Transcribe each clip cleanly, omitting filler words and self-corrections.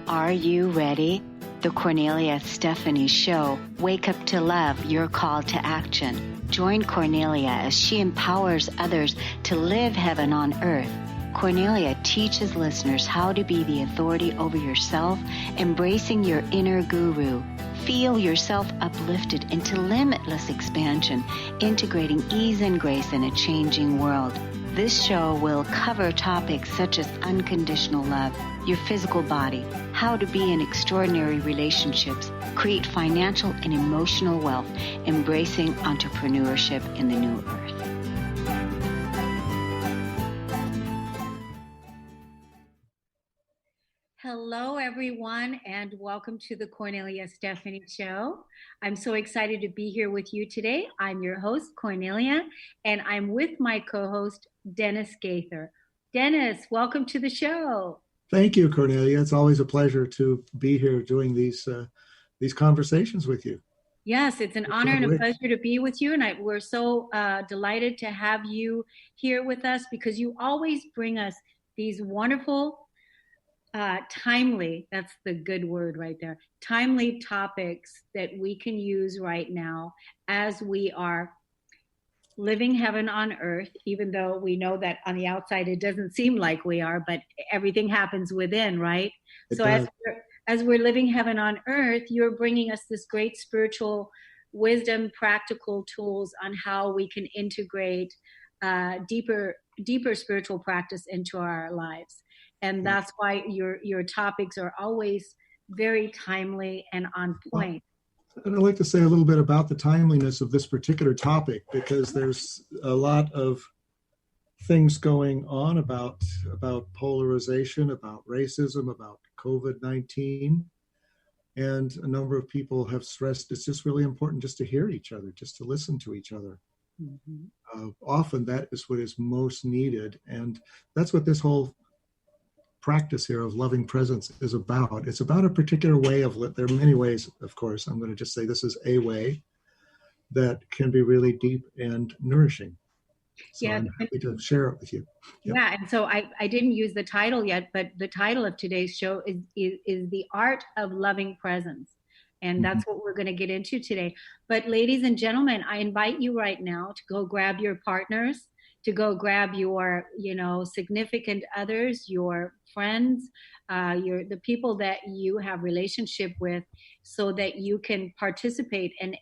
Are you ready? The Cornelia Stephanie Show. Wake up to love, your call to action. Join Cornelia as she empowers others to live heaven on earth. Cornelia teaches listeners how to be the authority over yourself, embracing your inner guru. Feel yourself uplifted into limitless expansion, integrating ease and grace in a changing world. This show will cover topics such as unconditional love, your physical body, how to be in extraordinary relationships, create financial and emotional wealth, embracing entrepreneurship in the new earth. Hello, everyone, and welcome to the Cornelia Stephanie Show. I'm so excited to be here with you today. I'm your host, Cornelia, and I'm with my co-host, Dennis Gaither. Dennis, welcome to the show. Thank you, Cornelia. It's always a pleasure to be here doing these conversations with you. Yes, it's an honor and a pleasure to be with you, and we're so delighted to have you here with us because you always bring us these wonderful timely, that's the good word right there, timely topics that we can use right now as we are living heaven on earth, even though we know that on the outside it doesn't seem like we are, but everything happens within, right? So as we're living heaven on earth, you're bringing us this great spiritual wisdom, practical tools on how we can integrate deeper spiritual practice into our lives. And that's why your topics are always very timely and on point. And I'd like to say a little bit about the timeliness of this particular topic, because there's a lot of things going on about polarization, about racism, about COVID-19. And a number of people have stressed it's just really important just to hear each other, just to listen to each other. Mm-hmm. Often that is what is most needed. And that's what this whole practice here of loving presence is about. It's about a particular way of there are many ways, of course. I'm going to just say this is a way that can be really deep and nourishing. So I'm happy to share it with you. Yep. Yeah, and so I didn't use the title yet, but the title of today's show is The Art of Loving Presence. And that's what we're going to get into today. But ladies and gentlemen, I invite you right now to go grab your partners, to go grab your, significant others, your friends, the people that you have relationship with, so that you can participate and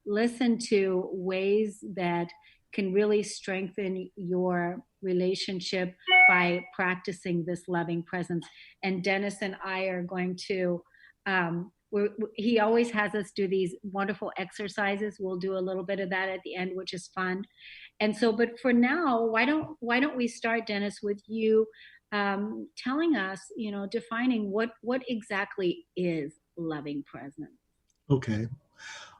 listen to ways that can really strengthen your relationship by practicing this loving presence. And Dennis and I are going to he always has us do these wonderful exercises. We'll do a little bit of that at the end, which is fun. And so, but for now, why don't we start, Dennis, with you telling us, defining what exactly is loving presence? Okay.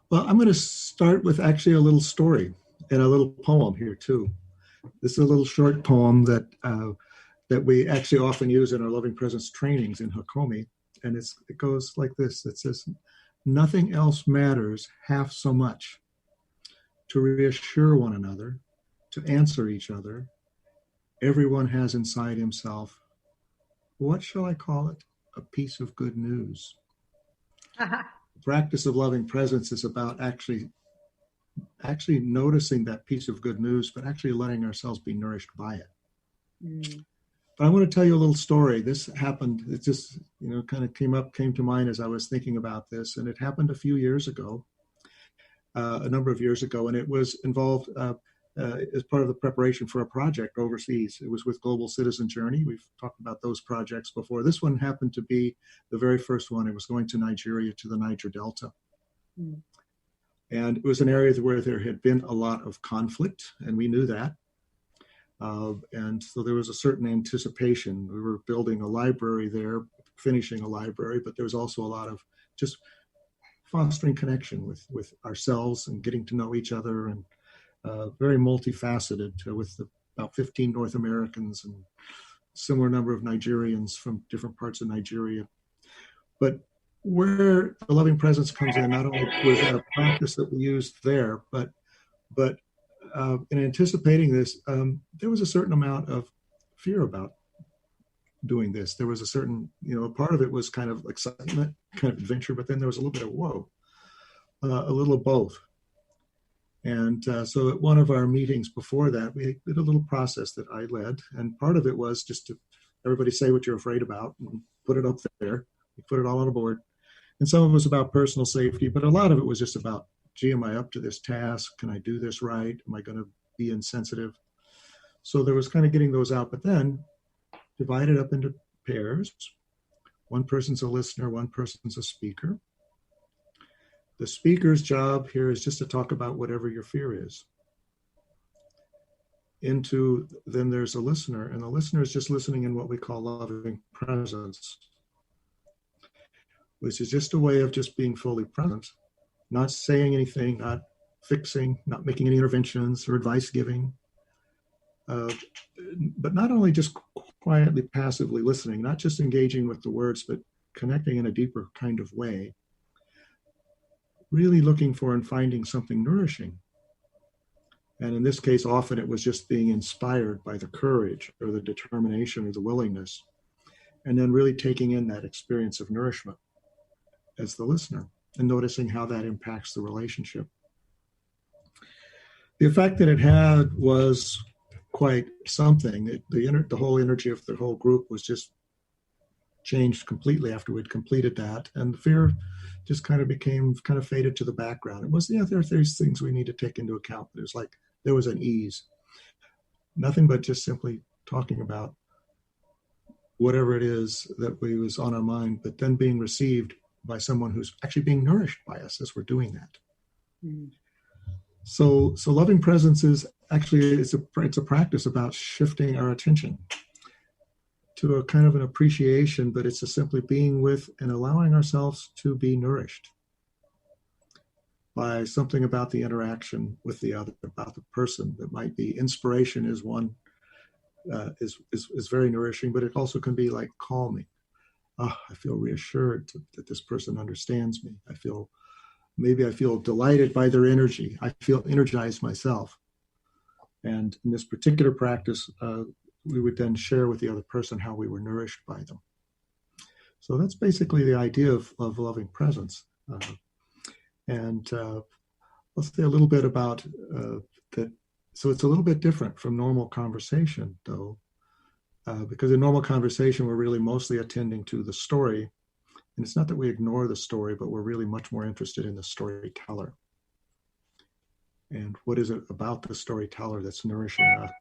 Well, I'm going to start with actually a little story and a little poem here too. This is a little short poem that we actually often use in our loving presence trainings in Hakomi. And it goes like this. It says, nothing else matters half so much to reassure one another, to answer each other. Everyone has inside himself, what shall I call it? A piece of good news. The practice of loving presence is about actually noticing that piece of good news, but actually letting ourselves be nourished by it. Mm. But I want to tell you a little story. This happened, it just, kind of came to mind as I was thinking about this. And it happened a few years ago, a number of years ago, and it was involved as part of the preparation for a project overseas. It was with Global Citizen Journey. We've talked about those projects before. This one happened to be the very first one. It was going to Nigeria, to the Niger Delta. Mm. And it was an area where there had been a lot of conflict, and we knew that. And so there was a certain anticipation. We were building a library there, finishing a library, but there was also a lot of just fostering connection with ourselves and getting to know each other, and very multifaceted with about 15 North Americans and similar number of Nigerians from different parts of Nigeria. But where the loving presence comes in, not only with a practice that we used there, but in anticipating this, there was a certain amount of fear about doing this. There was a certain, part of it was kind of excitement, kind of adventure, but then there was a little bit of whoa, a little of both. And so at one of our meetings before that, we did a little process that I led. And part of it was just to everybody say what you're afraid about and put it up there. We put it all on a board. And some of it was about personal safety, but a lot of it was just about, gee, am I up to this task? Can I do this right? Am I going to be insensitive? So there was kind of getting those out, but then divided up into pairs. One person's a listener, one person's a speaker. The speaker's job here is just to talk about whatever your fear is. Then there's a listener, and the listener is just listening in what we call loving presence, which is just a way of just being fully present, not saying anything, not fixing, not making any interventions or advice giving, but not only just quietly, passively listening, not just engaging with the words, but connecting in a deeper kind of way, really looking for and finding something nourishing. And in this case, often it was just being inspired by the courage or the determination or the willingness, and then really taking in that experience of nourishment as the listener and noticing how that impacts the relationship. The effect that it had was quite something. The whole energy of the whole group was just changed completely after we'd completed that, and the fear just kind of faded to the background. It was, there's things we need to take into account. There was an ease, nothing but just simply talking about whatever it is that was on our mind, but then being received by someone who's actually being nourished by us as we're doing that. Mm. So loving presence is actually, it's a practice about shifting our attention to a kind of an appreciation, but it's simply being with and allowing ourselves to be nourished by something about the interaction with the other, about the person. That might be inspiration is one, is very nourishing, but it also can be like calming. I feel reassured that this person understands me. I feel delighted by their energy. I feel energized myself. And in this particular practice, we would then share with the other person how we were nourished by them. So that's basically the idea of loving presence. Let's say a little bit about that. So it's a little bit different from normal conversation, though, because in normal conversation, we're really mostly attending to the story. And it's not that we ignore the story, but we're really much more interested in the storyteller. And what is it about the storyteller that's nourishing us?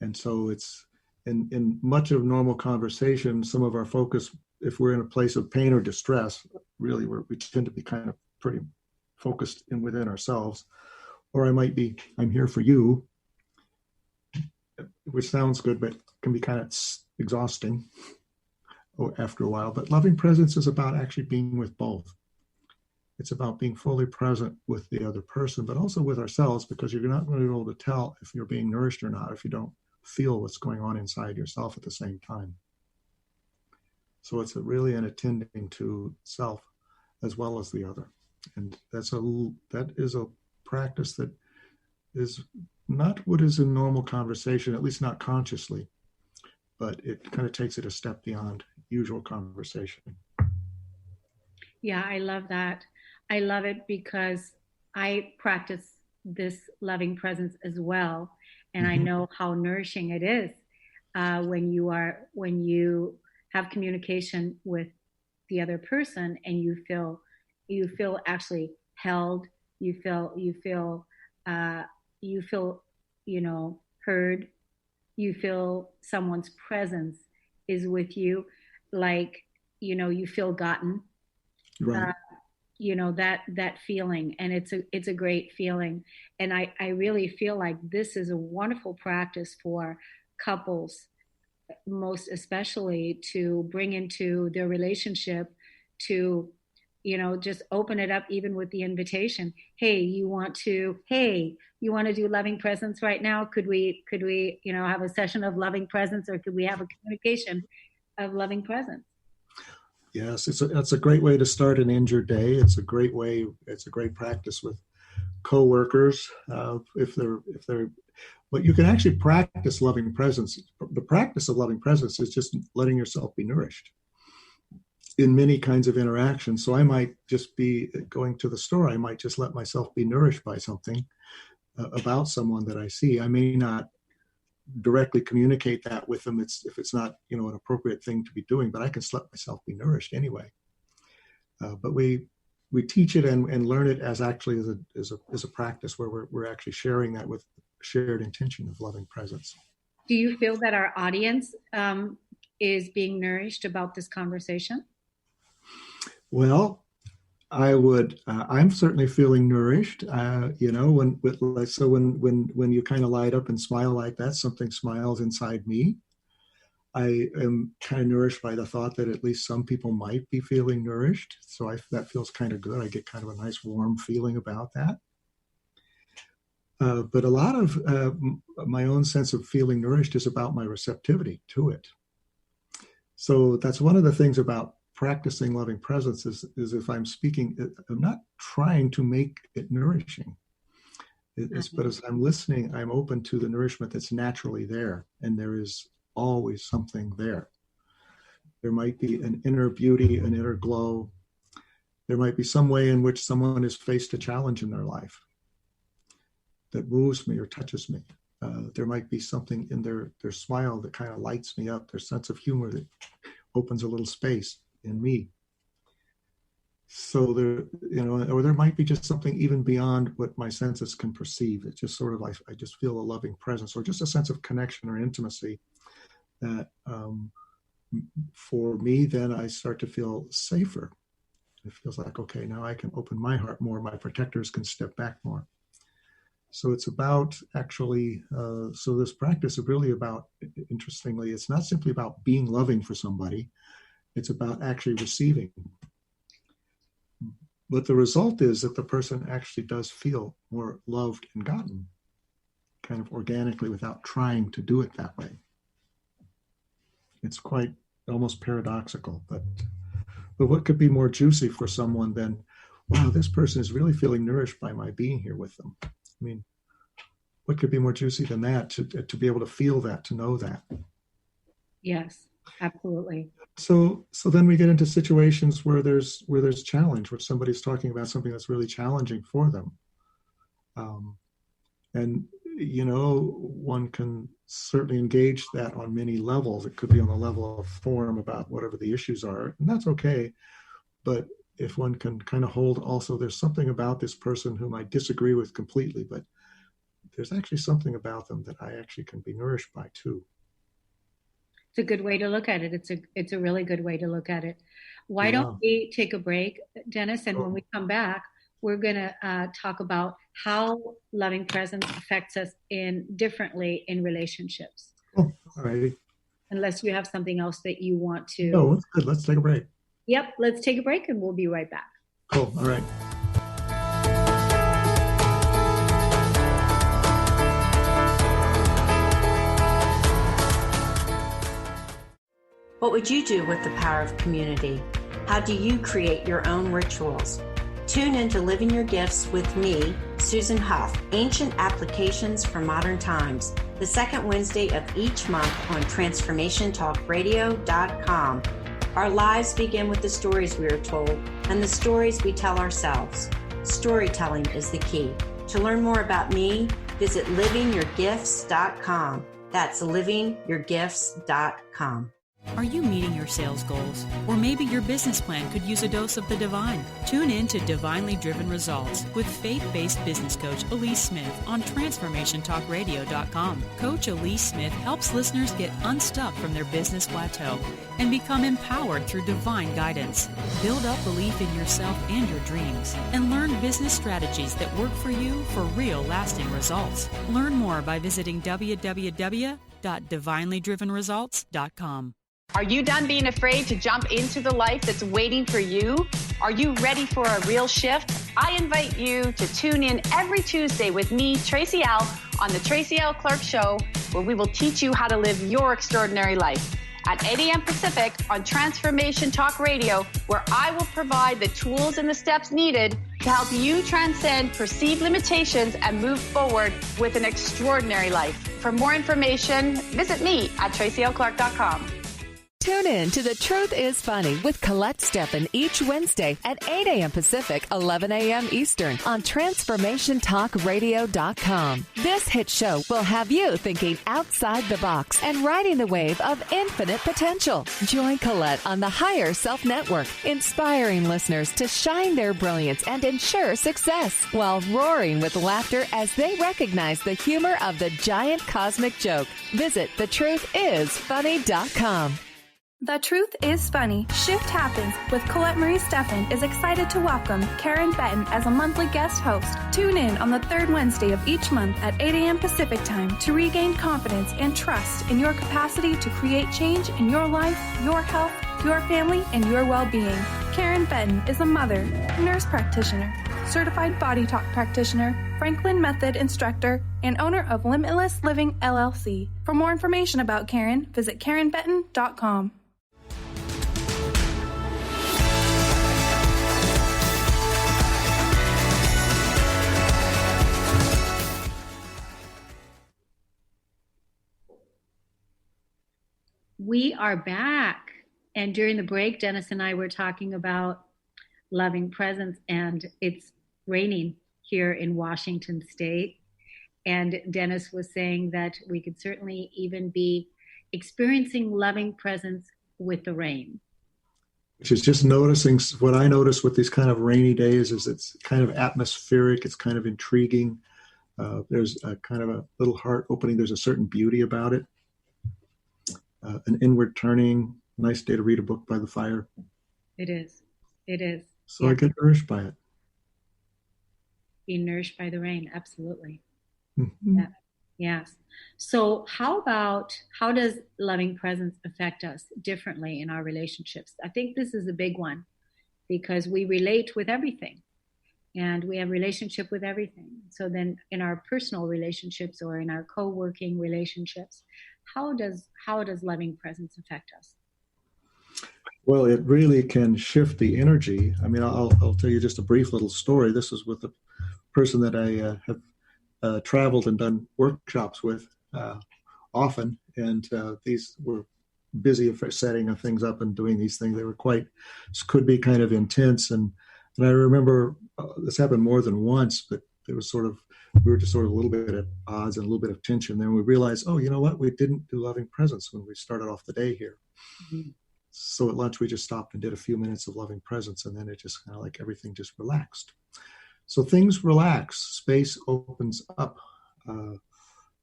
And so it's in much of normal conversation, some of our focus, if we're in a place of pain or distress, really we tend to be kind of pretty focused within ourselves. Or I might be, I'm here for you, which sounds good, but can be kind of exhausting after a while. But loving presence is about actually being with both. It's about being fully present with the other person, but also with ourselves, because you're not going to be able to tell if you're being nourished or not if you don't feel what's going on inside yourself at the same time. So it's really an attending to self as well as the other. And that is a practice that is not what is in normal conversation, at least not consciously, but it kind of takes it a step beyond usual conversation. Yeah, I love that. I love it because I practice this loving presence as well. And I know how nourishing it is when you have communication with the other person and you feel actually held, you feel heard, you feel someone's presence is with you, like, you feel gotten. Right. That feeling, and it's a great feeling. And I really feel like this is a wonderful practice for couples, most especially, to bring into their relationship, to just open it up, even with the invitation. Hey, you want to do loving presence right now? Could we have a session of loving presence, or could we have a communication of loving presence? Yes, it's a great way to start and end your day. It's a great practice with coworkers. If they're But you can actually practice loving presence. The practice of loving presence is just letting yourself be nourished in many kinds of interactions. So I might just be going to the store. I might just let myself be nourished by something about someone that I see. I may not directly communicate that with them. If it's not, an appropriate thing to be doing, but I can let myself be nourished anyway. But we teach it and learn it as actually as a practice where we're actually sharing that with shared intention of loving presence. Do you feel that our audience is being nourished about this conversation? Well, I'm certainly feeling nourished, when you kind of light up and smile like that, something smiles inside me. I am kind of nourished by the thought that at least some people might be feeling nourished. So that feels kind of good. I get kind of a nice warm feeling about that. But a lot of my own sense of feeling nourished is about my receptivity to it. So that's one of the things about practicing loving presence is if I'm speaking, I'm not trying to make it nourishing. But as I'm listening, I'm open to the nourishment that's naturally there. And there is always something there. There might be an inner beauty, an inner glow. There might be some way in which someone has faced a challenge in their life that moves me or touches me. There might be something in their smile that kind of lights me up, their sense of humor that opens a little space in me. So or there might be just something even beyond what my senses can perceive. It's just sort of like I just feel a loving presence or just a sense of connection or intimacy that for me, then I start to feel safer. It feels like, okay, now I can open my heart more. My protectors can step back more. So it's about actually, so this practice is really about, interestingly, it's not simply about being loving for somebody. It's about actually receiving. But the result is that the person actually does feel more loved and gotten, kind of organically without trying to do it that way. It's quite almost paradoxical, but what could be more juicy for someone than, wow, this person is really feeling nourished by my being here with them. I mean, what could be more juicy than that, to be able to feel that, to know that? Yes, absolutely. So then we get into situations where there's challenge, where somebody's talking about something that's really challenging for them. And, one can certainly engage that on many levels. It could be on the level of form about whatever the issues are, and that's okay. But if one can kind of hold also, there's something about this person whom I disagree with completely, but there's actually something about them that I actually can be nourished by too. It's a good way to look at it. It's a really good way to look at it. Why don't we take a break, Dennis? And when we come back, we're going to talk about how loving presence affects us differently in relationships. Oh, all righty. Unless you have something else that you want to. No, that's good. Let's take a break. Yep, let's take a break and we'll be right back. Cool. All right. What would you do with the power of community? How do you create your own rituals? Tune into Living Your Gifts with me, Susan Huff, Ancient Applications for Modern Times, the second Wednesday of each month on TransformationTalkRadio.com. Our lives begin with the stories we are told and the stories we tell ourselves. Storytelling is the key. To learn more about me, visit livingyourgifts.com. That's livingyourgifts.com. Are you meeting your sales goals? Or maybe your business plan could use a dose of the divine. Tune in to Divinely Driven Results with faith-based business coach Elise Smith on TransformationTalkRadio.com. Coach Elise Smith helps listeners get unstuck from their business plateau and become empowered through divine guidance. Build up belief in yourself and your dreams, and learn business strategies that work for you for real lasting results. Learn more by visiting www.divinelydrivenresults.com. Are you done being afraid to jump into the life that's waiting for you? Are you ready for a real shift? I invite you to tune in every Tuesday with me, Tracy L., on the Tracy L. Clark Show, where we will teach you how to live your extraordinary life. at 8 a.m. Pacific on Transformation Talk Radio, where I will provide the tools and the steps needed to help you transcend perceived limitations and move forward with an extraordinary life. For more information, visit me at TracyLClark.com. Tune in to The Truth is Funny with Colette Steffen each Wednesday at 8 a.m. Pacific, 11 a.m. Eastern on TransformationTalkRadio.com. This hit show will have you thinking outside the box and riding the wave of infinite potential. Join Colette on the Higher Self Network, inspiring listeners to shine their brilliance and ensure success while roaring with laughter as they recognize the humor of the giant cosmic joke. Visit thetruthисfunny.com. The Truth is Funny. Shift Happens with Colette Marie Steffen is excited to welcome Karen Benton as a monthly guest host. Tune in on the third Wednesday of each month at 8 a.m. Pacific Time to regain confidence and trust in your capacity to create change in your life, your health, your family, and your well-being. Karen Benton is a mother, nurse practitioner, certified body talk practitioner, Franklin Method instructor, and owner of Limitless Living LLC. For more information about Karen, visit KarenBenton.com. We are back. And during the break, Dennis and I were talking about loving presence, and it's raining here in Washington State. And Dennis was saying that we could certainly even be experiencing loving presence with the rain. Which is just noticing, what I notice with these kind of rainy days is it's kind of atmospheric, it's kind of intriguing. There's a kind of a little heart opening. There's a certain beauty about it. An inward turning, nice day to read a book by the fire. It is. It is. So yeah. I get nourished by it. Being nourished by the rain, absolutely. Mm-hmm. Yeah. Yes. So how does loving presence affect us differently in our relationships? I think this is a big one because we relate with everything and we have relationship with everything. So then in our personal relationships or in our co-working relationships, how does loving presence affect us? Well, it really can shift the energy. I mean, I'll tell you just a brief little story. This is with a person that I have traveled and done workshops with often, and these were busy for setting things up and doing these things. They were could be kind of intense, and I remember this happened more than once, but it was we were just sort of a little bit at odds and a little bit of tension. Then we realized, oh, you know what? We didn't do loving presence when we started off the day here. Mm-hmm. So at lunch, we just stopped and did a few minutes of loving presence, and then it just kind of like everything just relaxed. So things relax, space opens up.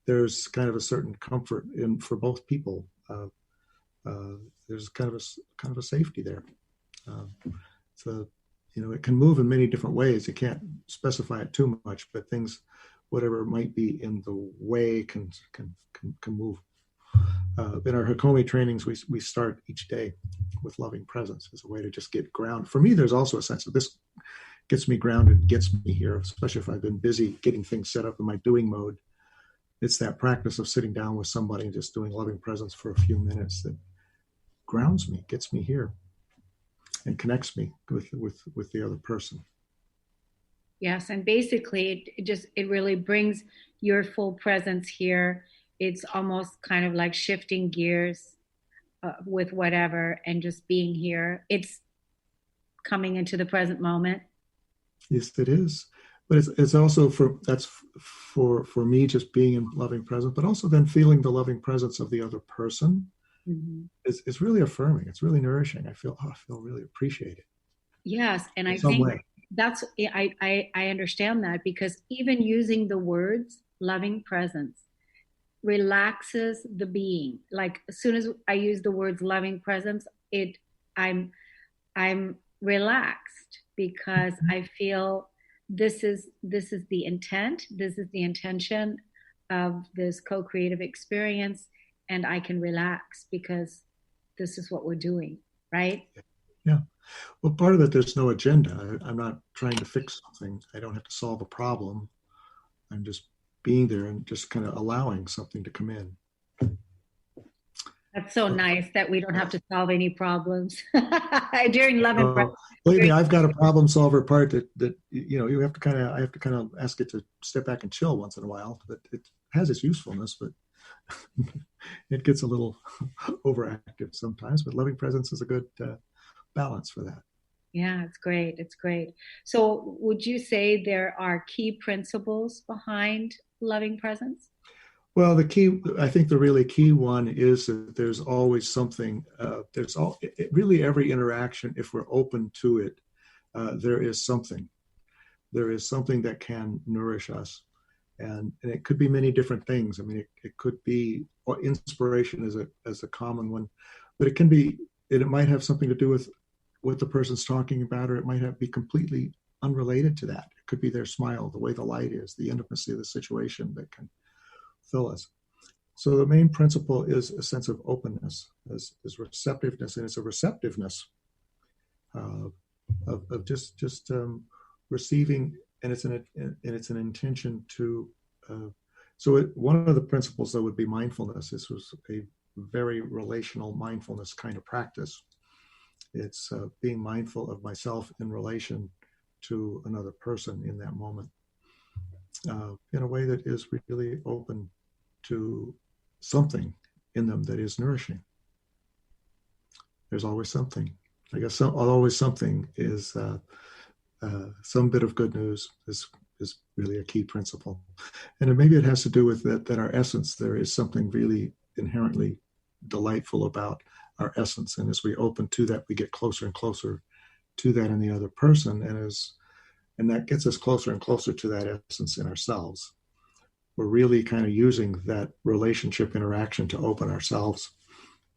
There's kind of a certain comfort for both people. There's kind of a safety there. It can move in many different ways. You can't specify it too much, but things, whatever might be in the way, can move. In our Hakomi trainings, we start each day with loving presence as a way to just get grounded. For me, there's also a sense of this gets me grounded, gets me here, especially if I've been busy getting things set up in my doing mode. It's that practice of sitting down with somebody and just doing loving presence for a few minutes that grounds me, gets me here, and connects me with the other person. Yes, and basically it really brings your full presence here. It's almost kind of like shifting gears with whatever and just being here. It's coming into the present moment. Yes, it is. But it's also for me just being in loving presence, but also then feeling the loving presence of the other person. Mm-hmm. It's really affirming. It's really nourishing. I feel really appreciated. Yes, and I think that's I understand that because even using the words loving presence relaxes the being. Like as soon as I use the words loving presence, I'm relaxed because mm-hmm. I feel this is the intent. This is the intention of this co-creative experience, and I can relax because this is what we're doing, right? Yeah. Well, part of it, there's no agenda. I'm not trying to fix something. I don't have to solve a problem. I'm just being there and just kind of allowing something to come in. That's so nice that we don't have to solve any problems during love and presence. Believe me, I've got a problem solver part that you have to I have to kind of ask it to step back and chill once in a while. But it has its usefulness, but it gets a little overactive sometimes. But loving presence is a good balance for that. Yeah, it's great. It's great. So would you say there are key principles behind loving presence? Well, I think the really key one is that there's always something, really every interaction, if we're open to it, there is something. There is something that can nourish us. And it could be many different things. I mean, it could be, well, inspiration as a common one, but it might have something to do with what the person's talking about, or it might be completely unrelated to that. It could be their smile, the way the light is, the intimacy of the situation that can fill us. So the main principle is a sense of openness, is receptiveness, and it's a receptiveness of just receiving, and it's an intention to. One of the principles that would be mindfulness. This was a very relational mindfulness kind of practice. It's being mindful of myself in relation to another person in that moment, in a way that is really open to something in them that is nourishing. There's always something. I guess always something is some bit of good news is really a key principle. And maybe it has to do with that our essence, there is something really inherently delightful about our essence. And as we open to that, we get closer and closer to that in the other person. And that gets us closer and closer to that essence in ourselves. We're really kind of using that relationship interaction to open ourselves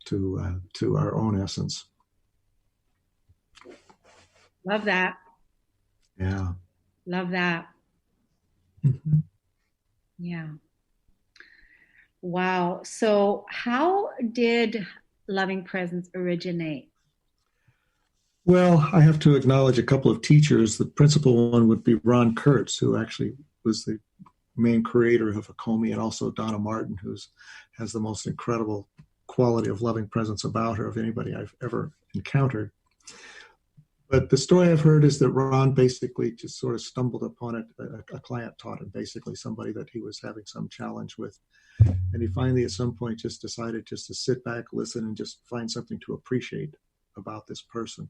to our own essence. Love that. Yeah. Love that. Mm-hmm. Yeah. Wow. So how did loving presence originate? Well, I have to acknowledge a couple of teachers. The principal one would be Ron Kurtz, who actually was the main creator of Hakomi, and also Donna Martin, who has the most incredible quality of loving presence about her of anybody I've ever encountered. But the story I've heard is that Ron basically just sort of stumbled upon it. A client taught him, basically somebody that he was having some challenge with. And he finally at some point just decided just to sit back, listen, and just find something to appreciate about this person.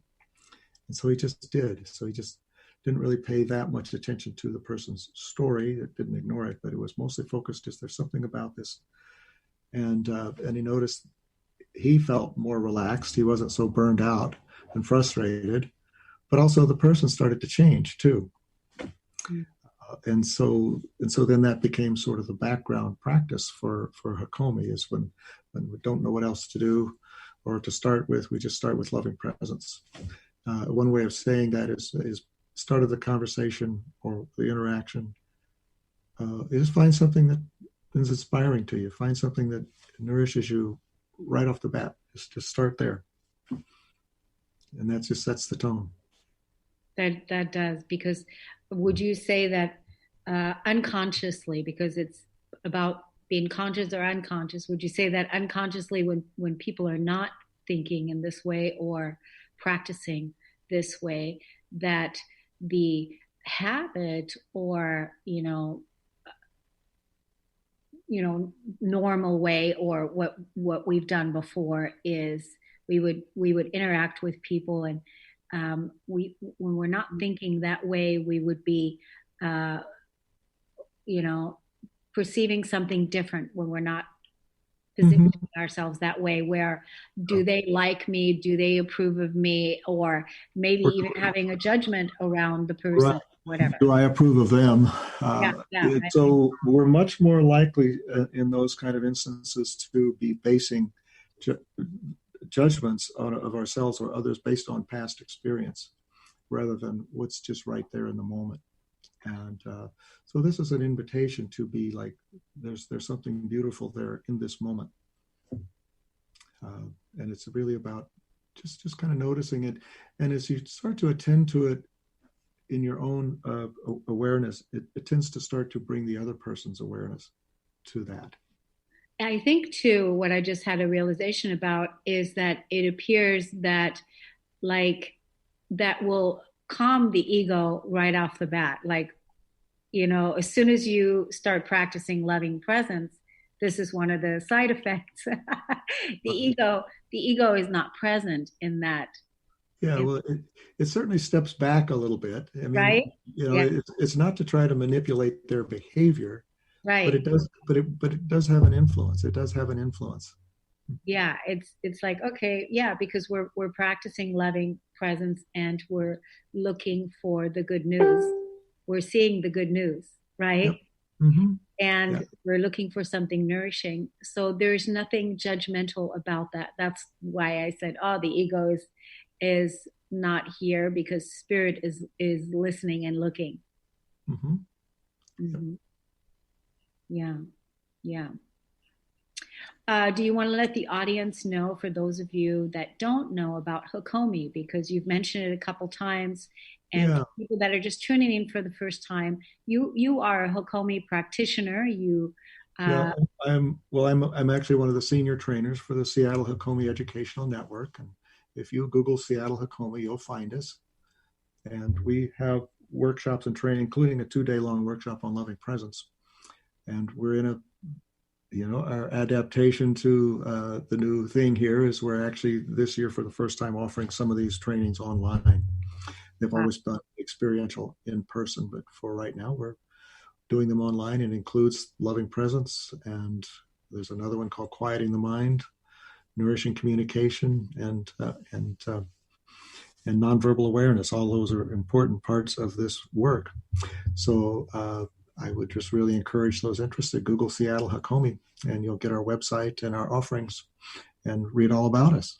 And so he just did. So he just didn't really pay that much attention to the person's story. It didn't ignore it, but it was mostly focused, is there something about this? And he noticed he felt more relaxed. He wasn't so burned out and frustrated, but also the person started to change too. And so then that became sort of the background practice for Hakomi, is when we don't know what else to do or to start with, we just start with loving presence. One way of saying that is start of the conversation or the interaction. Just find something that is inspiring to you. Find something that nourishes you right off the bat. Just start there. And that just sets the tone. That does, because would you say that unconsciously, because it's about being conscious or unconscious, would you say that unconsciously when people are not thinking in this way or practicing this way, that the habit or normal way, or what we've done before, is we would interact with people, and when we're not thinking that way, we would be perceiving something different when we're not positioning ourselves that way, where do they like me, do they approve of me, or maybe even having a judgment around the person, right. Whatever. Do I approve of them? So so. We're much more likely in those kind of instances to be basing judgments of ourselves or others based on past experience rather than what's just right there in the moment. And so this is an invitation to be like, there's something beautiful there in this moment. And it's really about just kind of noticing it. And as you start to attend to it in your own awareness, it tends to start to bring the other person's awareness to that. I think too, what I just had a realization about is that it appears that like that will calm the ego right off the bat. Like, as soon as you start practicing loving presence, this is one of the side effects. The ego is not present in that. Yeah, well, it certainly steps back a little bit. I mean, right? Yeah. it's not to try to manipulate their behavior, Right. but it does have an influence. It does have an influence. Yeah, it's like, okay, yeah, because we're practicing loving presence and we're looking for the good news. We're seeing the good news, right? Yep. Mm-hmm. And we're looking for something nourishing. So there's nothing judgmental about that. That's why I said, oh, the ego is not here, because spirit is listening and looking. Mm-hmm. Mm-hmm. Yeah. Do you want to let the audience know, for those of you that don't know about Hakomi, because you've mentioned it a couple times, and people that are just tuning in for the first time, you are a Hakomi practitioner. I'm actually one of the senior trainers for the Seattle Hakomi Educational Network, and if you Google Seattle Hakomi, you'll find us. And we have workshops and training, including a 2-day-long workshop on loving presence. And we're in our adaptation to the new thing here is we're actually this year for the first time offering some of these trainings online. They've always been experiential in person, but for right now we're doing them online. It includes loving presence, and there's another one called quieting the mind, nourishing communication, and nonverbal awareness. All those are important parts of this work. So I would just really encourage those interested, Google Seattle Hakomi, and you'll get our website and our offerings and read all about us.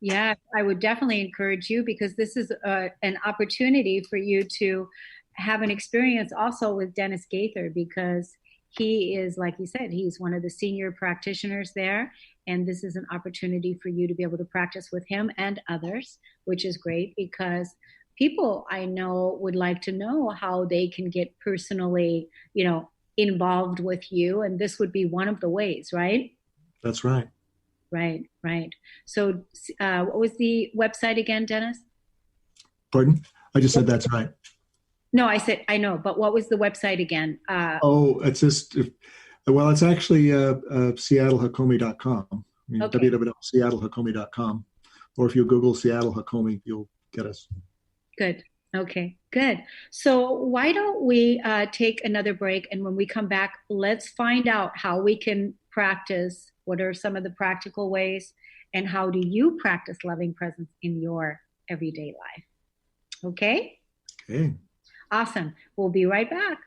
Yeah, I would definitely encourage you, because this is an opportunity for you to have an experience also with Dennis Gaither, because he is, like you said, he's one of the senior practitioners there. And this is an opportunity for you to be able to practice with him and others, which is great, because people I know would like to know how they can get personally, involved with you. And this would be one of the ways, right? That's right. Right. So what was the website again, Dennis? Pardon? I just said that's right. No, I said, I know, but what was the website again? It's just, it's actually seattlehakomi.com. Okay. www.seattlehakomi.com. Or if you Google Seattle Hakomi, you'll get us. Good. Okay, good. So why don't we take another break, and when we come back, let's find out how we can practice. What are some of the practical ways, and how do you practice loving presence in your everyday life? Okay? Okay. Awesome. We'll be right back.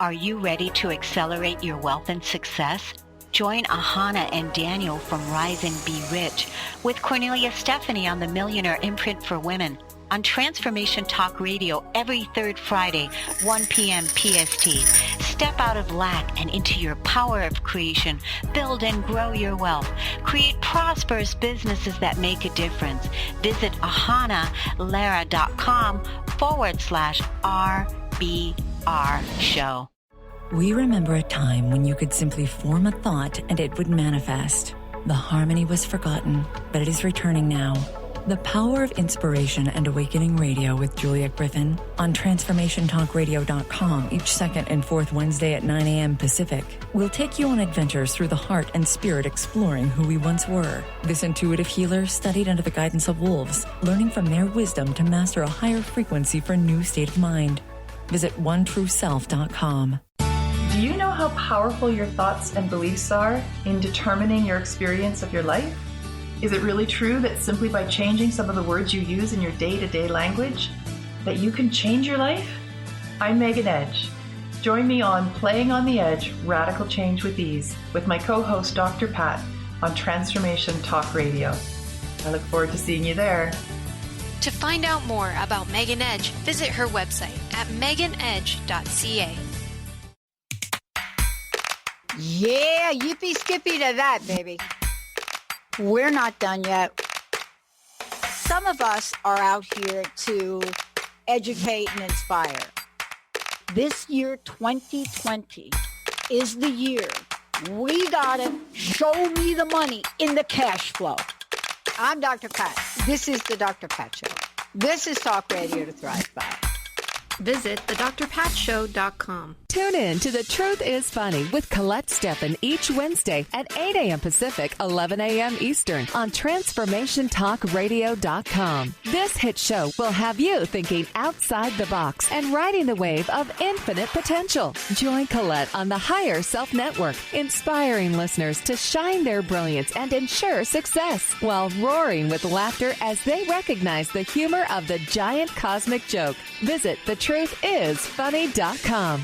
Are you ready to accelerate your wealth and success? Join Ahana and Daniel from Rise and Be Rich with Cornelia Stephanie on the Millionaire Imprint for Women on Transformation Talk Radio every third Friday, 1 p.m. PST. Step out of lack and into your power of creation. Build and grow your wealth. Create prosperous businesses that make a difference. Visit ahanalara.com/RBR show. We remember a time when you could simply form a thought and it would manifest. The harmony was forgotten, but it is returning now. The Power of Inspiration and Awakening Radio with Julia Griffin on TransformationTalkRadio.com each second and fourth Wednesday at 9 a.m. Pacific will take you on adventures through the heart and spirit, exploring who we once were. This intuitive healer studied under the guidance of wolves, learning from their wisdom to master a higher frequency for a new state of mind. Visit OneTrueSelf.com. Do you know how powerful your thoughts and beliefs are in determining your experience of your life? Is it really true that simply by changing some of the words you use in your day-to-day language, that you can change your life? I'm Megan Edge. Join me on Playing on the Edge, Radical Change with Ease, with my co-host Dr. Pat on Transformation Talk Radio. I look forward to seeing you there. To find out more about Megan Edge, visit her website at meganedge.ca. Yeah, yippee skippy to that, baby. We're not done yet. some of us are out here to educate and inspire. This year, 2020, is the year we gotta show me the money in the cash flow. I'm Dr. Pat. This is the Dr. Pat Show. This is Talk Radio to Thrive By. Visit thedrpatshow.com. Tune in to The Truth is Funny with Colette Steffen each Wednesday at 8 a.m. Pacific, 11 a.m. Eastern on TransformationTalkRadio.com. This hit show will have you thinking outside the box and riding the wave of infinite potential. Join Colette on the Higher Self Network, inspiring listeners to shine their brilliance and ensure success while roaring with laughter as they recognize the humor of the giant cosmic joke. Visit TheTruthIsFunny.com.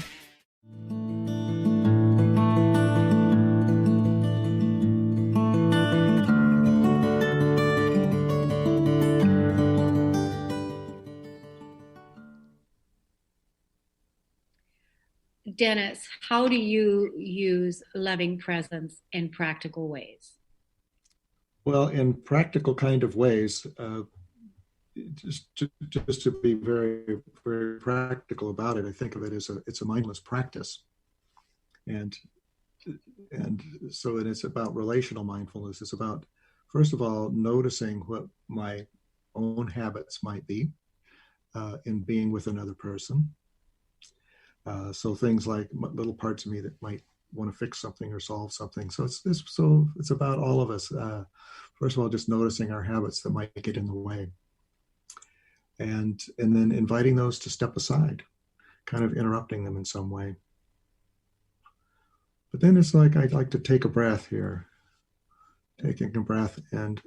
Dennis, how do you use loving presence in practical ways? Well, in practical kind of ways, just to be very, very practical about it, I think of it as it's a mindless practice, and so it's about relational mindfulness. It's about, first of all, noticing what my own habits might be in being with another person. So things like little parts of me that might want to fix something or solve something. So it's about all of us. First of all, just noticing our habits that might get in the way. And then inviting those to step aside, kind of interrupting them in some way. But then it's like, I'd like to take a breath here, taking a breath and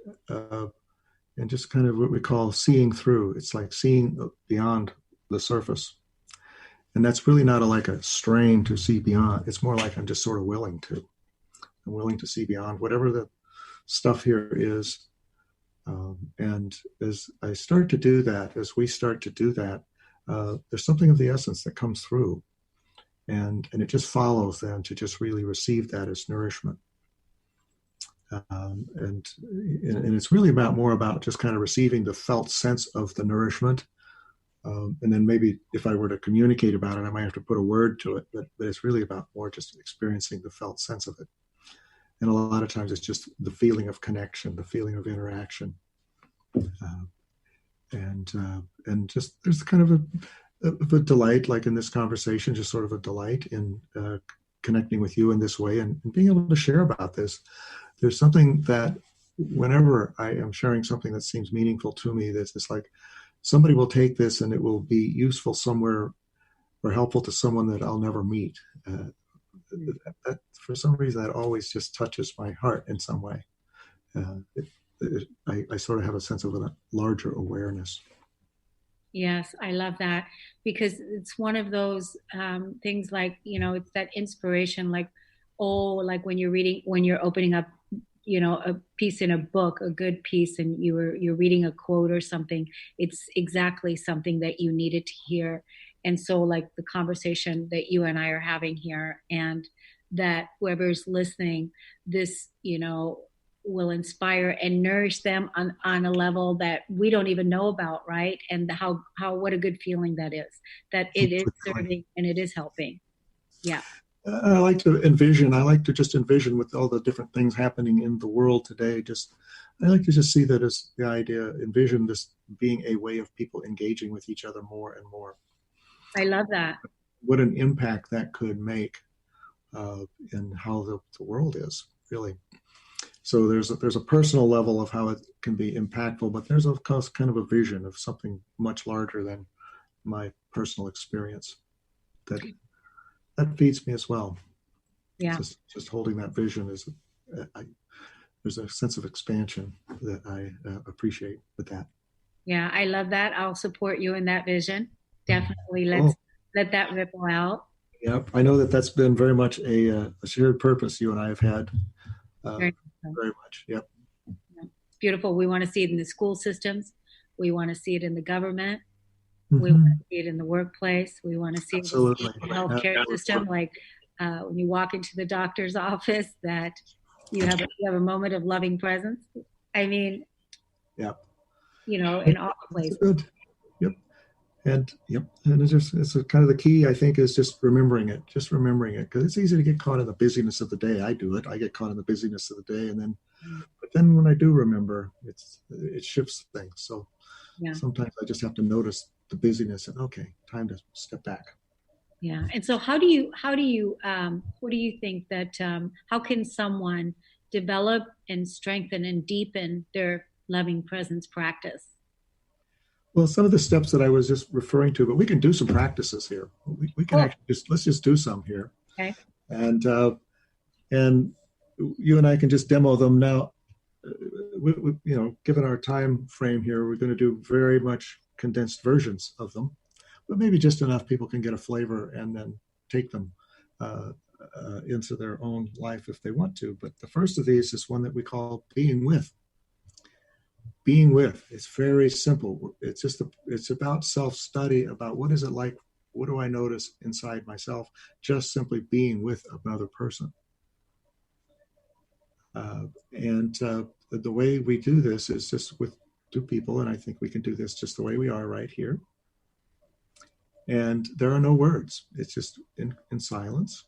just kind of what we call seeing through. It's like seeing beyond the surface. And that's really not like a strain to see beyond. It's more like I'm just sort of willing to. I'm willing to see beyond whatever the stuff here is. And as I start to do that, as we start to do that, there's something of the essence that comes through. And it just follows then to just really receive that as nourishment. And it's really more about just kind of receiving the felt sense of the nourishment. And then maybe if I were to communicate about it, I might have to put a word to it, but it's really about more just experiencing the felt sense of it. And a lot of times it's just the feeling of connection, the feeling of interaction. And just there's kind of a delight, like in this conversation, just sort of a delight in connecting with you in this way and being able to share about this. There's something that whenever I am sharing something that seems meaningful to me, that's just like somebody will take this and it will be useful somewhere or helpful to someone that I'll never meet. That, for some reason, that always just touches my heart in some way. I sort of have a sense of a larger awareness. Yes, I love that, because it's one of those things like, it's that inspiration, like when you're opening up, a piece in a book, a good piece, and you're reading a quote or something, it's exactly something that you needed to hear. And so like the conversation that you and I are having here, and that whoever's listening, this, will inspire and nourish them on a level that we don't even know about, right? And what a good feeling that is, that it is serving and it is helping. Yeah. I like to just envision with all the different things happening in the world today. I like to just see that as the idea, envision this being a way of people engaging with each other more and more. I love that. What an impact that could make in how the world is, really. So there's a personal level of how it can be impactful, but there's of course kind of a vision of something much larger than my personal experience that feeds me as well. Yeah. Just holding that vision there's a sense of expansion that I appreciate with that. Yeah, I love that. I'll support you in that vision. Definitely let that ripple out. Yep. I know that's been very much a shared purpose you and I have had. Very much. Yep. It's beautiful. We want to see it in the school systems. We want to see it in the government. Mm-hmm. We want to see it in the workplace. We want to see Absolutely. it in the healthcare system. Like when you walk into the doctor's office, that you have a moment of loving presence. I mean, yeah. in all places. Good. Yep. And it's a kind of the key, I think, is just remembering it, because it's easy to get caught in the busyness of the day. I do it. I get caught in the busyness of the day, but then when I do remember, it shifts things. So sometimes I just have to notice the busyness and okay, time to step back. Yeah. And so what do you think that, how can someone develop and strengthen and deepen their loving presence practice? Well, some of the steps that I was just referring to, but we can do some practices here. We can actually let's just do some here. Okay. And you and I can just demo them now. Given our time frame here, we're going to do very much condensed versions of them, but maybe just enough people can get a flavor and then take them into their own life if they want to. But the first of these is one that we call being with. Being with. It's very simple. It's about self-study, about what is it like, what do I notice inside myself, just simply being with another person. The way we do this is just with two people, and I think we can do this just the way we are right here. And there are no words. It's just in silence.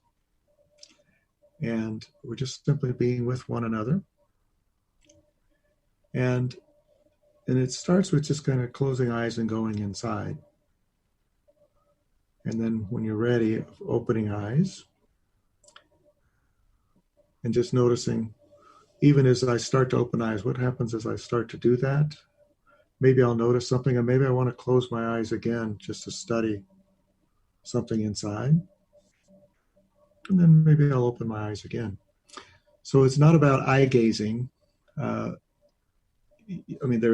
And we're just simply being with one another. And it starts with just kind of closing eyes and going inside. And then when you're ready, opening eyes. And just noticing, even as I start to open eyes, what happens as I start to do that? Maybe I'll notice something, and maybe I want to close my eyes again just to study something inside. And then maybe I'll open my eyes again. So it's not about eye gazing. There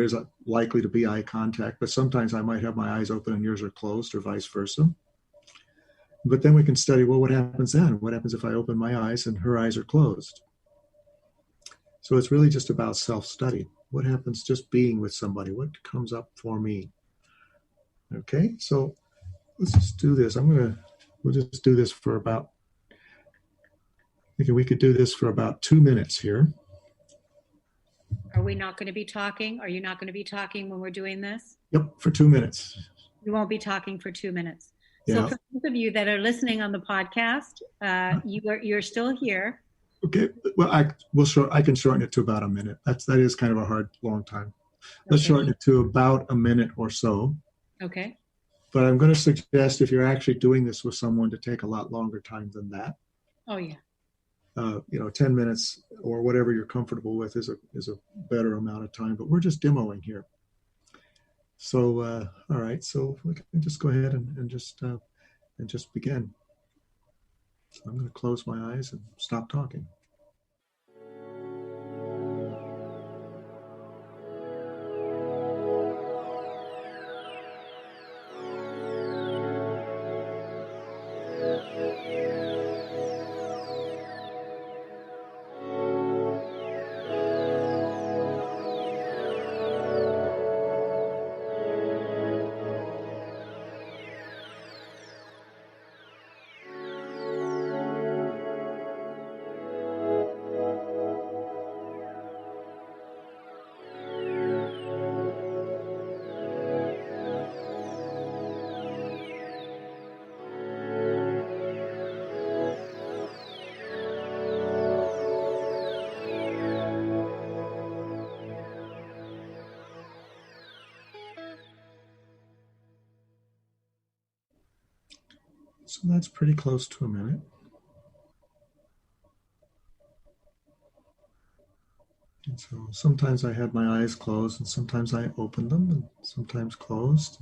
is likely to be eye contact, but sometimes I might have my eyes open and yours are closed, or vice versa. But then we can study, well, what happens then? What happens if I open my eyes and her eyes are closed? So it's really just about self-study. What happens just being with somebody? What comes up for me? Okay, so let's just do this. We'll just do this for about, we could do this for about 2 minutes here. Are we not going to be talking? Are you not going to be talking when we're doing this? Yep, for 2 minutes. You won't be talking for 2 minutes. Yeah. So for those of you that are listening on the podcast, you're still here. Okay. Well, I can shorten it to about a minute. That is kind of a hard, long time. Let's shorten it to about a minute or so. Okay. But I'm going to suggest, if you're actually doing this with someone, to take a lot longer time than that. Oh yeah. 10 minutes or whatever you're comfortable with is a better amount of time. But we're just demoing here. So all right. So we can just go ahead and just begin. So I'm going to close my eyes and stop talking. So that's pretty close to a minute. And so sometimes I had my eyes closed and sometimes I opened them and sometimes closed.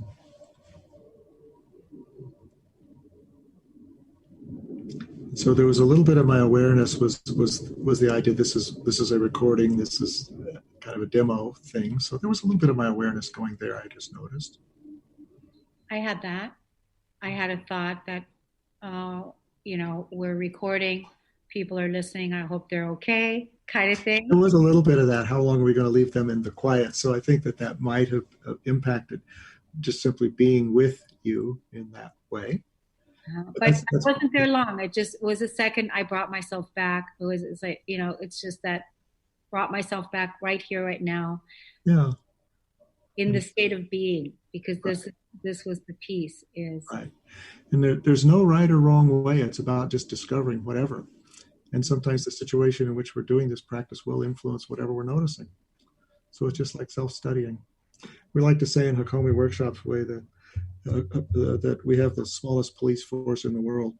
So there was a little bit of my awareness was the idea, this is a recording, this is kind of a demo thing. So there was a little bit of my awareness going there, I just noticed. I had that. I had a thought that, we're recording, people are listening, I hope they're okay, kind of thing. There was a little bit of that. How long are we going to leave them in the quiet? So I think that might have impacted just simply being with you in that way. But I wasn't there long. It just was a second. I brought myself back. It's like, it's just that brought myself back right here, right now. Yeah. in the state of being, because this was the piece is. Right. And there's no right or wrong way. It's about just discovering whatever. And sometimes the situation in which we're doing this practice will influence whatever we're noticing. So it's just like self-studying. We like to say in Hakomi workshops that we have the smallest police force in the world.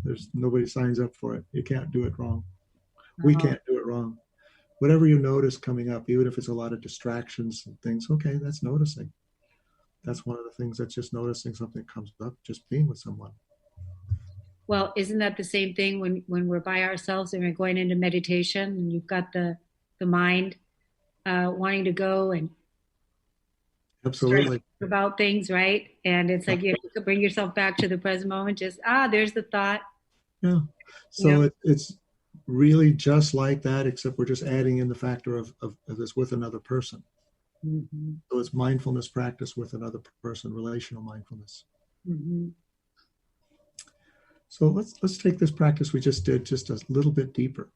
There's nobody signs up for it. You can't do it wrong. We can't do it wrong. Whatever you notice coming up, even if it's a lot of distractions and things, okay, that's noticing. That's one of the things, that's just noticing something comes up, just being with someone. Well, isn't that the same thing when we're by ourselves and we're going into meditation and you've got the mind wanting to go and absolutely about things, right? And it's like you have to bring yourself back to the present moment. Just there's the thought. Yeah. So it's really just like that, except we're just adding in the factor of this with another person. Mm-hmm. So it's mindfulness practice with another person, relational mindfulness. Mm-hmm. So let's take this practice we just did just a little bit deeper.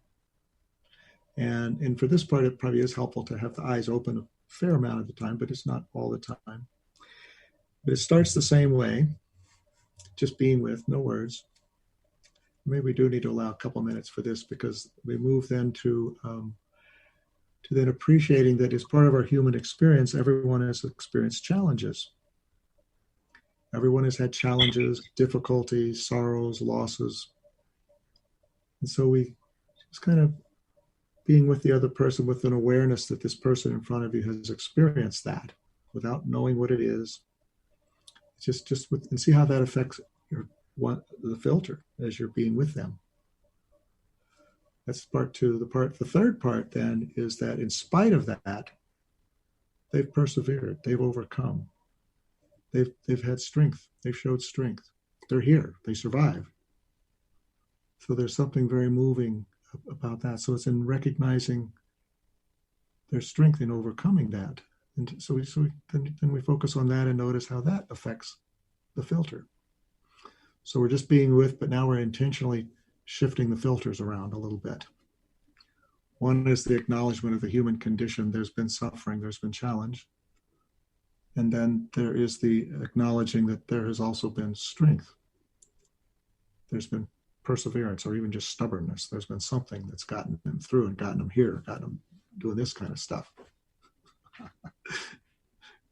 And for this part, it probably is helpful to have the eyes open a fair amount of the time, but it's not all the time. But it starts the same way, just being with, no words. Maybe we do need to allow a couple minutes for this, because we move then to then appreciating that as part of our human experience, everyone has experienced challenges. Everyone has had challenges, difficulties, sorrows, losses. And so we just kind of being with the other person with an awareness that this person in front of you has experienced that without knowing what it is. Just with, and see how that affects the filter as you're being with them. That's part two. The third part then is that in spite of that, they've persevered, they've overcome, they've had strength, they've showed strength. They're here, they survive. So there's something very moving about that. So it's in recognizing their strength in overcoming that. And so then we focus on that and notice how that affects the filter. So we're just being with, but now we're intentionally shifting the filters around a little bit. One is the acknowledgement of the human condition. There's been suffering, there's been challenge. And then there is the acknowledging that there has also been strength. There's been perseverance, or even just stubbornness. There's been something that's gotten them through and gotten them here, gotten them doing this kind of stuff.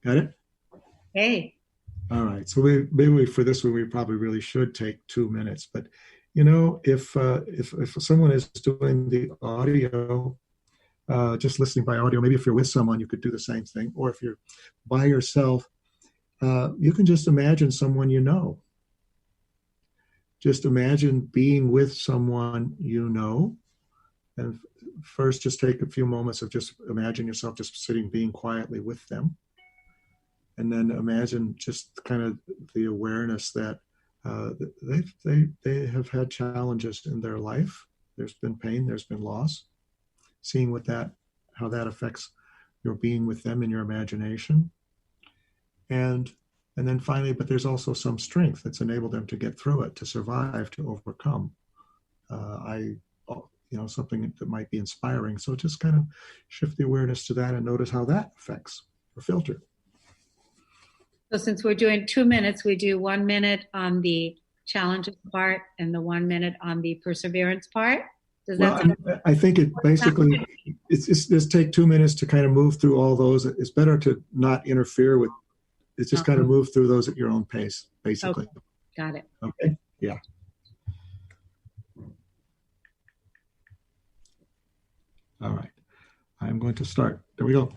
Got it? Hey. All right. So maybe for this one, we probably really should take 2 minutes. But if someone is doing the audio, just listening by audio, maybe if you're with someone, you could do the same thing. Or if you're by yourself, you can just imagine someone you know. Just imagine being with someone you know. And first, just take a few moments of just imagine yourself just sitting, being quietly with them. And then imagine just kind of the awareness that they have had challenges in their life. There's been pain, there's been loss. Seeing how that affects your being with them in your imagination. And then finally, but there's also some strength that's enabled them to get through it, to survive, to overcome. Something that might be inspiring. So just kind of shift the awareness to that and notice how that affects your filter. So since we're doing 2 minutes, we do 1 minute on the challenges part and the 1 minute on the perseverance part. Does that I think it basically, it's just take 2 minutes to kind of move through all those. It's better to not interfere with, it's just kind of move through those at your own pace, basically. Okay. Got it. Okay, yeah. All right, I'm going to start. There we go.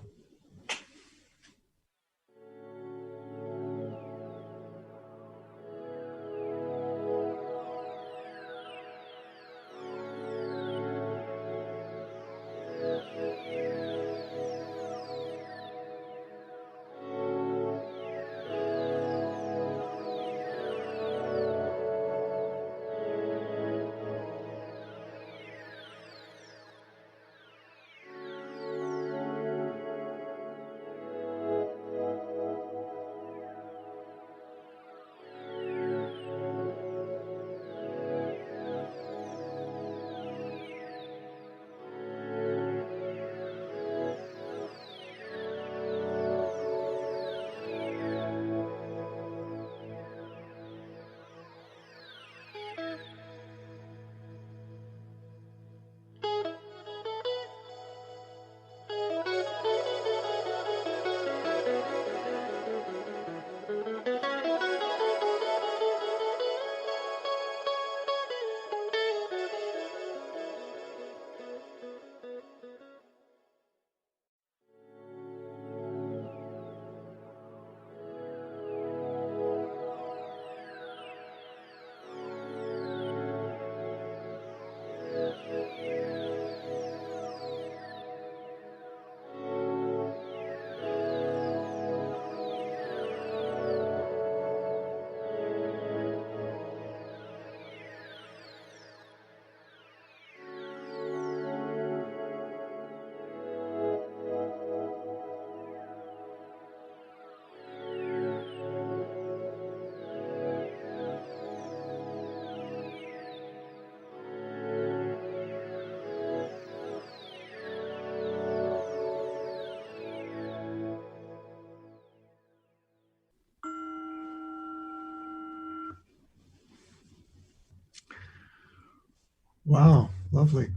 Wow, lovely.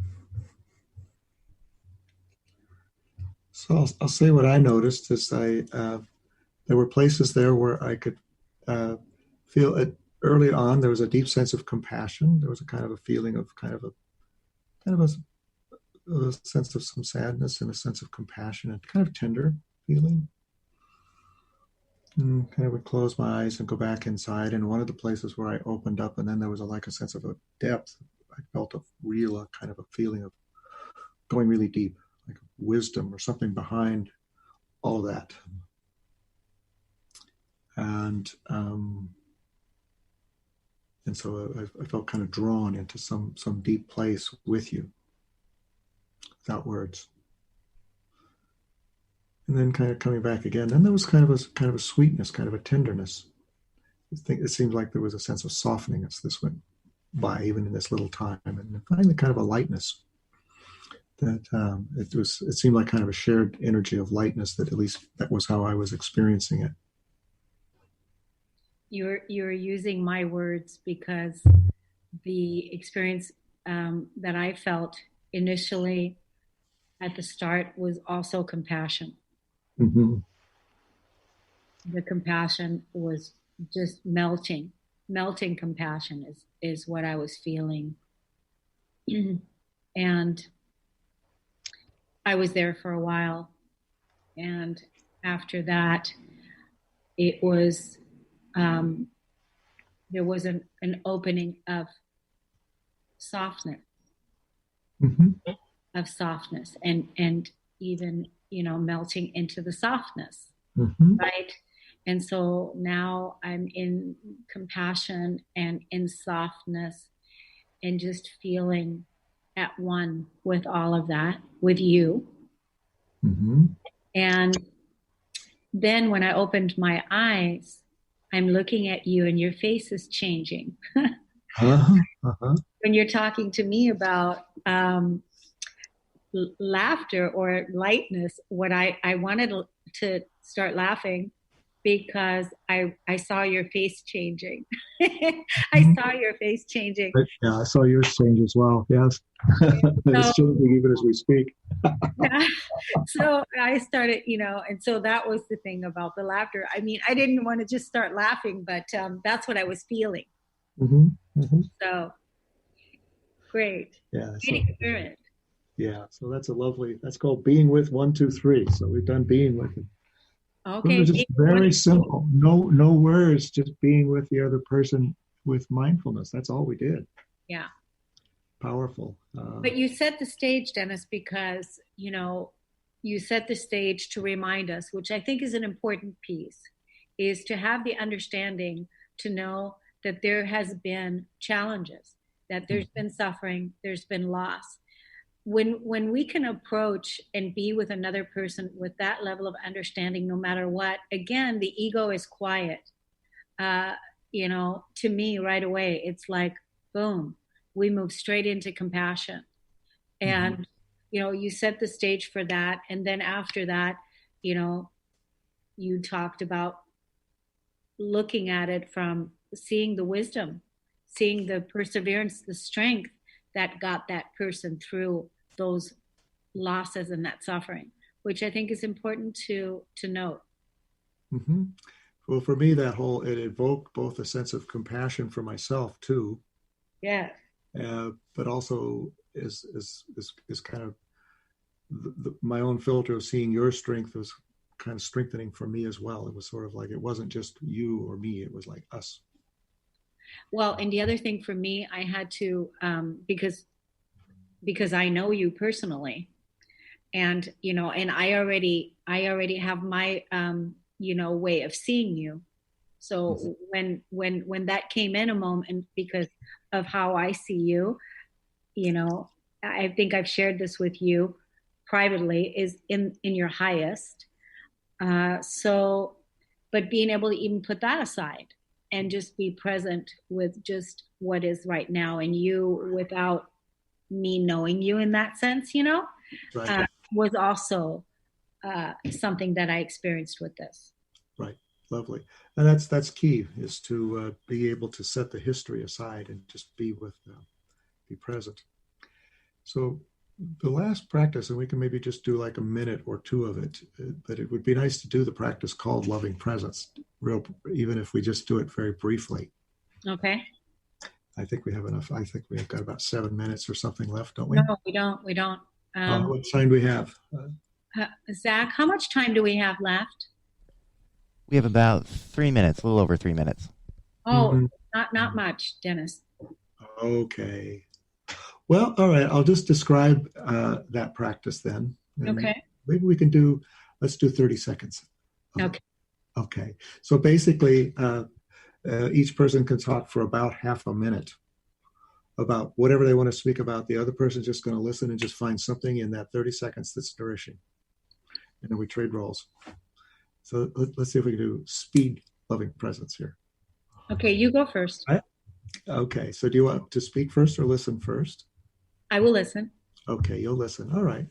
So I'll say what I noticed is there were places there where I could feel it early on. There was a deep sense of compassion. There was a kind of a feeling of kind of a sense of some sadness and a sense of compassion and kind of tender feeling. And kind of would close my eyes and go back inside. And one of the places where I opened up, and then there was like a sense of a depth. I felt a real kind of a feeling of going really deep, like wisdom or something behind all that. And so I felt kind of drawn into some deep place with you, without words. And then kind of coming back again. Then there was kind of a sweetness, kind of a tenderness. It seemed like there was a sense of softening as this went by, even in this little time. And finally, kind of a lightness. That it seemed like kind of a shared energy of lightness. That at least that was how I was experiencing it. You're using my words, because the experience that I felt initially at the start was also compassion. Mm-hmm. The compassion was just melting compassion is what I was feeling. And I was there for a while. And after that, it was, there was an opening of softness, and even, melting into the softness. Mm-hmm. Right. And so now I'm in compassion and in softness and just feeling at one with all of that, with you. Mm-hmm. And then when I opened my eyes, I'm looking at you and your face is changing. When you're talking to me about laughter or lightness, what I wanted to start laughing because I saw your face changing. I saw your face changing. Yeah, I saw yours change as well. Yes. It's changing even as we speak. So I started, and so that was the thing about the laughter. I mean, I didn't want to just start laughing, but that's what I was feeling. Mm-hmm. Mm-hmm. So great. Yeah. Great experience. Yeah. So that's called being with 1, 2, 3. So we've done being with it. Okay. It was just very simple. No words, just being with the other person with mindfulness. That's all we did. Yeah. Powerful. But you set the stage, Dennis, because, you set the stage to remind us, which I think is an important piece, is to have the understanding to know that there has been challenges, that there's been suffering, there's been loss. When we can approach and be with another person with that level of understanding, no matter what, again, the ego is quiet. To me right away, it's like, boom, we move straight into compassion. And, you set the stage for that. And then after that, you talked about looking at it from seeing the wisdom, seeing the perseverance, the strength that got that person through those losses and that suffering, which I think is important to note. Mm-hmm. Well, for me, it evoked both a sense of compassion for myself too. Yeah. But also is kind of my own filter of seeing your strength was kind of strengthening for me as well. It was sort of like, it wasn't just you or me, it was like us. Well, and the other thing for me, I had to, because I know you personally, and, and I already have my, way of seeing you. So when that came in a moment, because of how I see you, I think I've shared this with you privately, is in your highest. But being able to even put that aside and just be present with just what is right now and you, without me knowing you in that sense, right. Was also something that I experienced with this. Right. Lovely. And that's key, is to be able to set the history aside and just be present. So the last practice, and we can maybe just do like a minute or two of it, but it would be nice to do the practice called loving presence, even if we just do it very briefly. Okay. I think we have enough. I think we've got about 7 minutes or something left, don't we? No, we don't. We don't. What time do we have? Zach, how much time do we have left? We have about 3 minutes, a little over 3 minutes. Oh, not much, Dennis. Okay. Well, all right. I'll just describe that practice then. Okay. Maybe we can let's do 30 seconds. Okay. Okay. So basically, each person can talk for about half a minute about whatever they want to speak about. The other person's just going to listen and just find something in that 30 seconds that's nourishing. And then we trade roles. So let's see if we can do speed loving presence here. Okay, you go first. Okay. So do you want to speak first or listen first? I will listen. Okay, you'll listen. All right.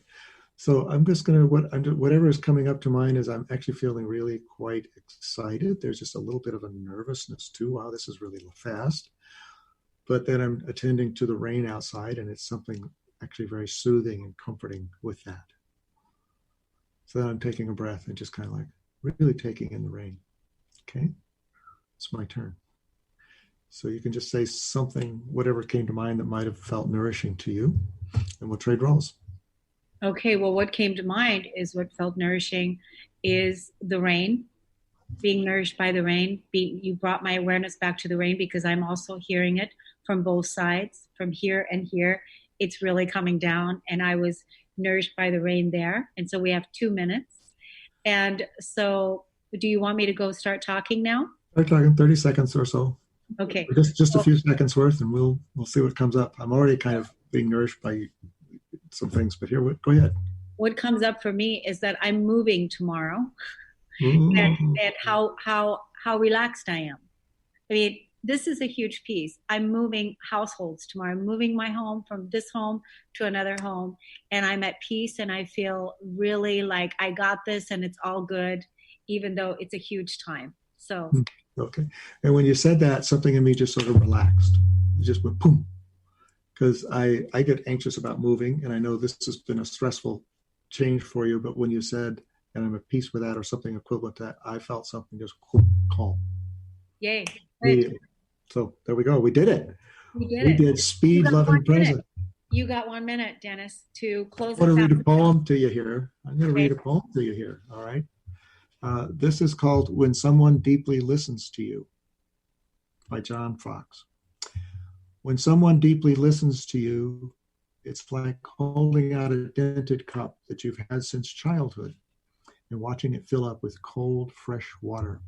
So I'm just going to, whatever is coming up to mind is I'm actually feeling really quite excited. There's just a little bit of a nervousness too. Wow, this is really fast. But then I'm attending to the rain outside, and it's something actually very soothing and comforting with that. So then I'm taking a breath and just kind of like really taking in the rain. Okay, it's my turn. So you can just say something, whatever came to mind that might have felt nourishing to you, and we'll trade roles. Okay, well, what came to mind is what felt nourishing is the rain, being nourished by the rain. You brought my awareness back to the rain because I'm also hearing it from both sides, from here and here. It's really coming down, and I was nourished by the rain there. And so we have 2 minutes. And so do you want me to go start talking now? Start talking 30 seconds or so. Okay. Just a few seconds worth, and we'll see what comes up. I'm already kind of being nourished by some things, but here, go ahead. What comes up for me is that I'm moving tomorrow, and how relaxed I am. I mean, this is a huge piece. I'm moving households tomorrow. I'm moving my home from this home to another home, and I'm at peace, and I feel really like I got this, and it's all good, even though it's a huge time. So. Okay. And when you said that, something in me just sort of relaxed. It just went boom. Because I get anxious about moving, and I know this has been a stressful change for you, but when you said, and I'm at peace with that or something equivalent to that, I felt something just calm. Yay. So there we go. We did it. We did speed, loving present. You got 1 minute, Dennis, to close I want to out. read a poem to you here. I'm going to read a poem to you here. All right. This is called When Someone Deeply Listens to You by John Fox. When someone deeply listens to you, it's like holding out a dented cup that you've had since childhood and watching it fill up with cold, fresh water.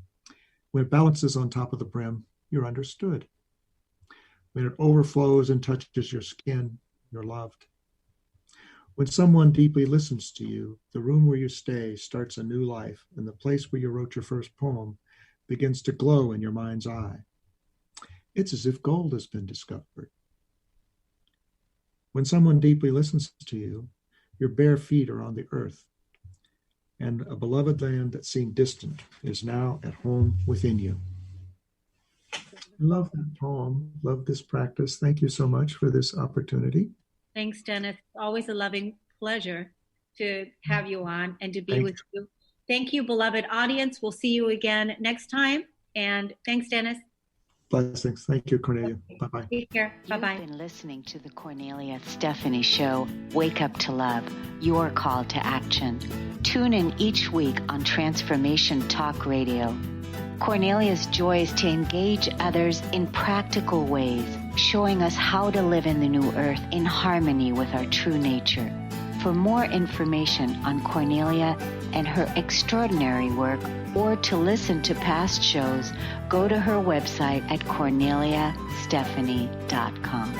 When it balances on top of the brim, you're understood. When it overflows and touches your skin, you're loved. When someone deeply listens to you, the room where you stay starts a new life, and the place where you wrote your first poem begins to glow in your mind's eye. It's as if gold has been discovered. When someone deeply listens to you, your bare feet are on the earth, and a beloved land that seemed distant is now at home within you. Love that poem. Love this practice. Thank you so much for this opportunity. Thanks, Dennis. Always a loving pleasure to have you on and to be with you. Thank you, beloved audience. We'll see you again next time. And thanks, Dennis. Blessings. Thank you, Cornelia. Bye-bye. Take care. Bye-bye. You've been listening to the Cornelia Stephanie Show, Wake Up to Love, your call to action. Tune in each week on Transformation Talk Radio. Cornelia's joy is to engage others in practical ways, showing us how to live in the new earth in harmony with our true nature. For more information on Cornelia and her extraordinary work, or to listen to past shows, go to her website at corneliastephanie.com.